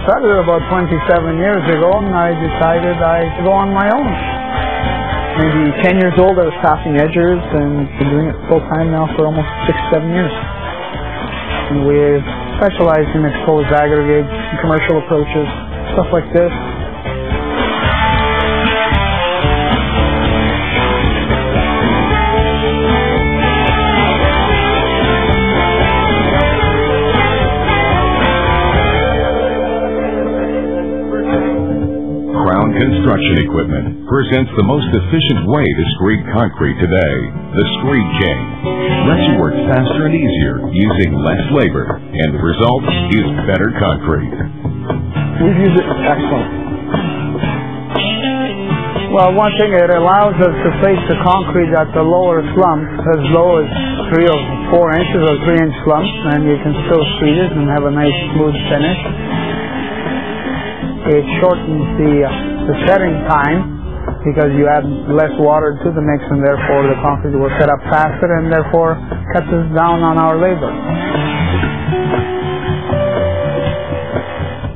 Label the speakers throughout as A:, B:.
A: started about 27 years ago, and I decided I'd go on my own.
B: Maybe 10 years old, I was passing edgers, and been doing it full time now for almost 6-7 years.
A: And we specialize in exposed aggregates,
B: Commercial approaches, stuff like this.
C: Construction Equipment presents the most efficient way to screed concrete today, the Screed King. Lets you work faster and easier using less labor, and the result is better concrete.
B: We've used it excellent.
A: Well, one thing, it allows us to place the concrete at the lower slump, as low as 3 or 4 inches or 3-inch slump, and you can still screed it and have a nice smooth finish. It shortens the setting time because you add less water to the mix, and therefore the concrete will set up faster, and therefore cuts us down on our labor.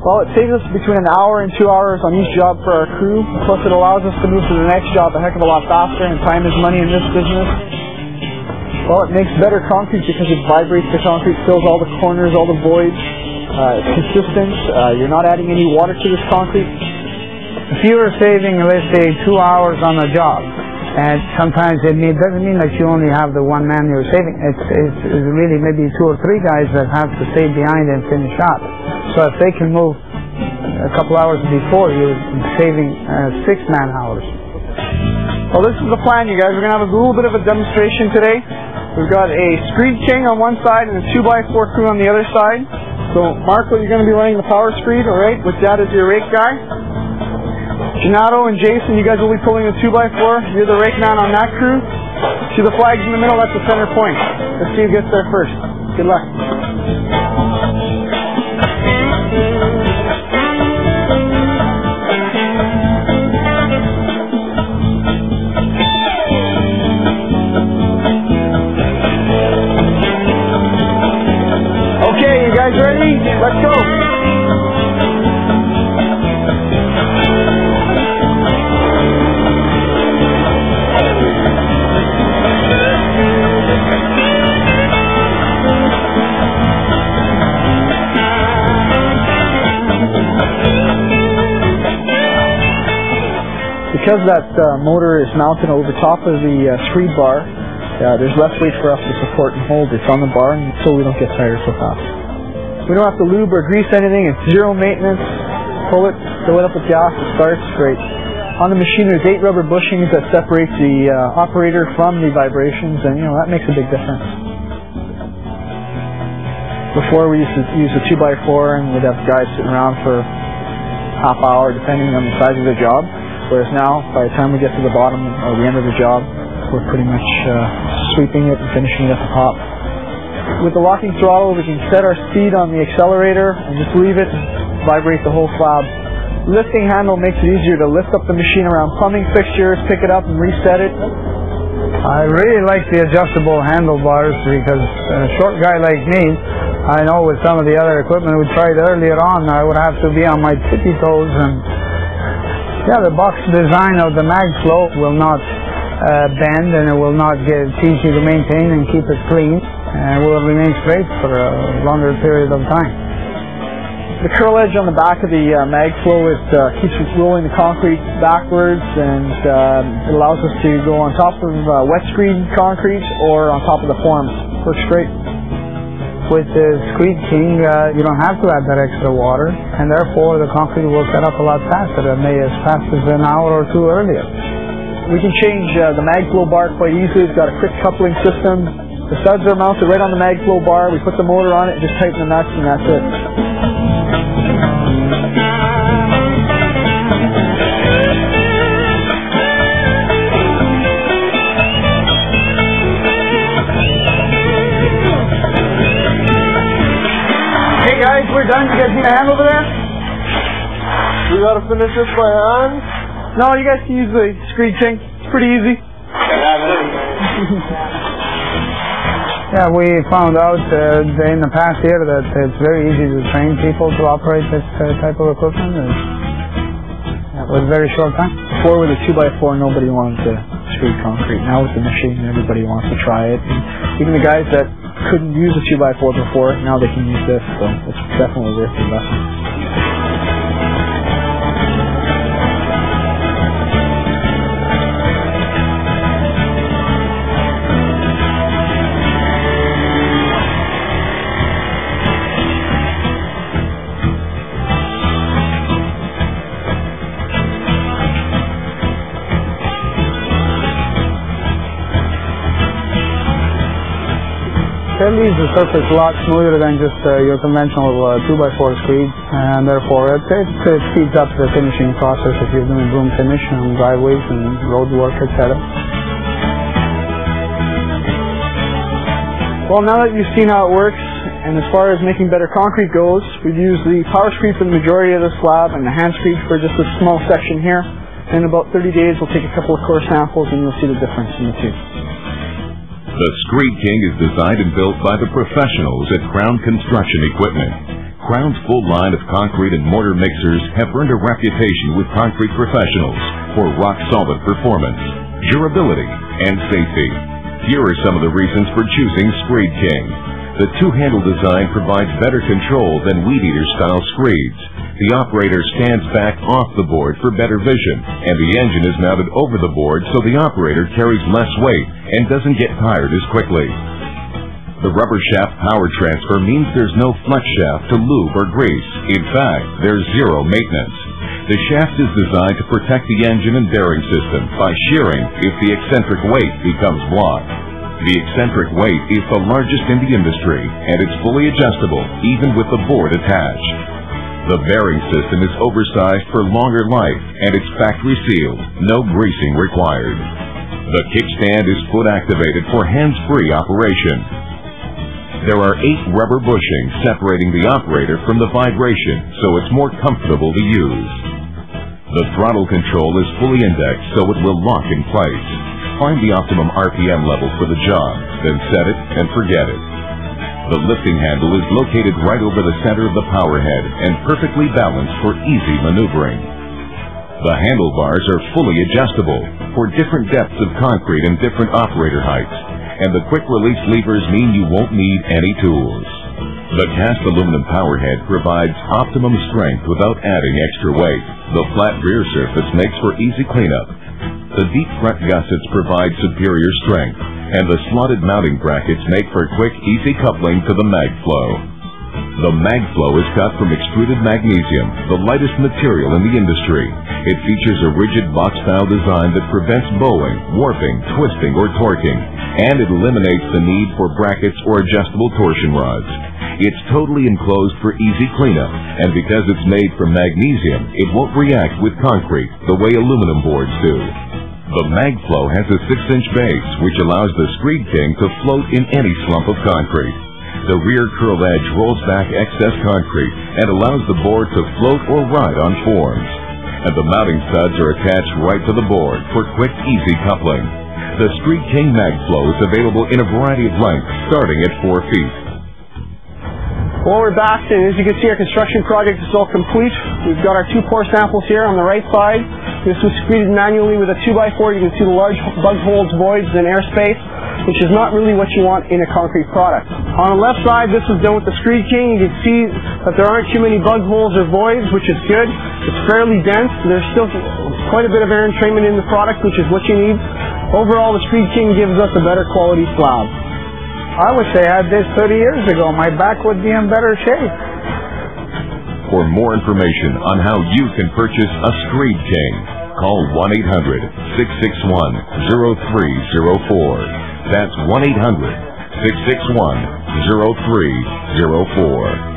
B: Well, it saves us between 1 hour and 2 hours on each job for our crew. Plus, it allows us to move to the next job a heck of a lot faster, and time is money in this business. Well, it makes better concrete because it vibrates the concrete, fills all the corners, all the voids. It's consistent. You're not adding any water to this concrete.
A: If you are saving, let's say, 2 hours on a job, and sometimes it doesn't mean that you only have the one man you're saving. It's really maybe 2 or 3 guys that have to stay behind and finish up. So if they can move a couple hours before, you're saving 6 man-hours.
B: Well, this is the plan, you guys. We're going to have a little bit of a demonstration today. We've got a Screed King on one side and a 2x4 crew on the other side. So, Marco, you're going to be running the power screed, alright, with Dad as your rake guy. Gennaro and Jason, you guys will be pulling the 2x4. You're the rake man on that crew. See the flags in the middle? That's the center point. Let's see who gets there first. Good luck. Okay, you guys ready? Let's go. Because that motor is mounted over top of the screed bar, there's less weight for us to support and hold. It's on the bar, and so we don't get tired so fast. We don't have to lube or grease anything. It's zero maintenance. Pull it, fill it up with gas, it starts great. On the machine, there's 8 rubber bushings that separate the operator from the vibrations, and that makes a big difference. Before, we used to use a 2x4, and we'd have guys sitting around for half hour, depending on the size of the job. Whereas now, by the time we get to the bottom or the end of the job, we're pretty much sweeping it and finishing it at the top. With the locking throttle, we can set our speed on the accelerator and just leave it, vibrate the whole slab. Lifting handle makes it easier to lift up the machine around plumbing fixtures, pick it up and reset it.
A: I really like the adjustable handlebars because a short guy like me, I know with some of the other equipment we tried earlier on, I would have to be on my tippy toes, and the box design of the mag flow will not bend, and it will not get easy to maintain and keep it clean, and will remain straight for a longer period of time. The curl edge on the back of the mag flow, it keeps rolling the concrete backwards, and it allows us to go on top of wet screed concrete or on top of the forms. Works great. With the Screed King, you don't have to add that extra water, and therefore the concrete will set up a lot faster, maybe as fast as an hour or 2 earlier. We can change the mag flow bar quite easily. It's got a quick coupling system. The studs are mounted right on the mag flow bar. We put the motor on it, just tighten the nuts, and that's it. Guys, we're done. You guys need a hand over there?
D: We gotta finish this by hand?
B: No, you guys can use the Screed King. It's pretty easy.
A: Yeah, we found out in the past year that it's very easy to train people to operate this type of equipment. It was a very short time.
B: Before with a 2x4, nobody wanted to screed concrete. Now with the machine, everybody wants to try it. And even the guys that couldn't use a 2x4 before, now they can use this. So it's definitely worth the investment.
A: It leaves the surface a lot smoother than just your conventional 2x4 screed, and therefore it speeds up the finishing process if you're doing room finish on driveways and road work, etc.
B: Well, now that you've seen how it works, and as far as making better concrete goes, we've used the power screed for the majority of the slab and the hand screed for just a small section here. In about 30 days, we'll take a couple of core samples and you'll see the difference in the two.
C: The Screed King is designed and built by the professionals at Crown Construction Equipment. Crown's full line of concrete and mortar mixers have earned a reputation with concrete professionals for rock-solid performance, durability, and safety. Here are some of the reasons for choosing Screed King. The two-handle design provides better control than weed-eater-style screeds. The operator stands back off the board for better vision, and the engine is mounted over the board so the operator carries less weight and doesn't get tired as quickly. The rubber shaft power transfer means there's no flex shaft to lube or grease. In fact, there's zero maintenance. The shaft is designed to protect the engine and bearing system by shearing if the eccentric weight becomes blocked. The eccentric weight is the largest in the industry, and it's fully adjustable, even with the board attached. The bearing system is oversized for longer life, and it's factory sealed, no greasing required. The kickstand is foot activated for hands-free operation. There are 8 rubber bushings separating the operator from the vibration, so it's more comfortable to use. The throttle control is fully indexed, so it will lock in place. Find the optimum RPM level for the job, then set it and forget it. The lifting handle is located right over the center of the power head and perfectly balanced for easy maneuvering. The handlebars are fully adjustable for different depths of concrete and different operator heights, and the quick release levers mean you won't need any tools. The cast aluminum power head provides optimum strength without adding extra weight. The flat rear surface makes for easy cleanup. The deep front gussets provide superior strength, and the slotted mounting brackets make for quick, easy coupling to the MagFlow. The MagFlow is cut from extruded magnesium, the lightest material in the industry. It features a rigid box-style design that prevents bowing, warping, twisting, or torquing, and it eliminates the need for brackets or adjustable torsion rods. It's totally enclosed for easy cleanup, and because it's made from magnesium, it won't react with concrete the way aluminum boards do. The MagFlow has a 6-inch base, which allows the Screed King to float in any slump of concrete. The rear curl edge rolls back excess concrete and allows the board to float or ride on forms. And the mounting studs are attached right to the board for quick, easy coupling. The Screed King MagFlow is available in a variety of lengths, starting at 4 feet.
B: Well, we're back, and as you can see, our construction project is all complete. We've got our 2 core samples here on the right side. This was screeded manually with a 2x4. You can see the large bug holes, voids, and airspace, which is not really what you want in a concrete product. On the left side, this was done with the Screed King. You can see that there aren't too many bug holes or voids, which is good. It's fairly dense. There's still quite a bit of air entrainment in the product, which is what you need. Overall, the Screed King gives us a better quality slab.
A: I wish I had this 30 years ago. My back would be in better shape.
C: For more information on how you can purchase a Screed King, call 1-800-661-0304. That's 1-800-661-0304.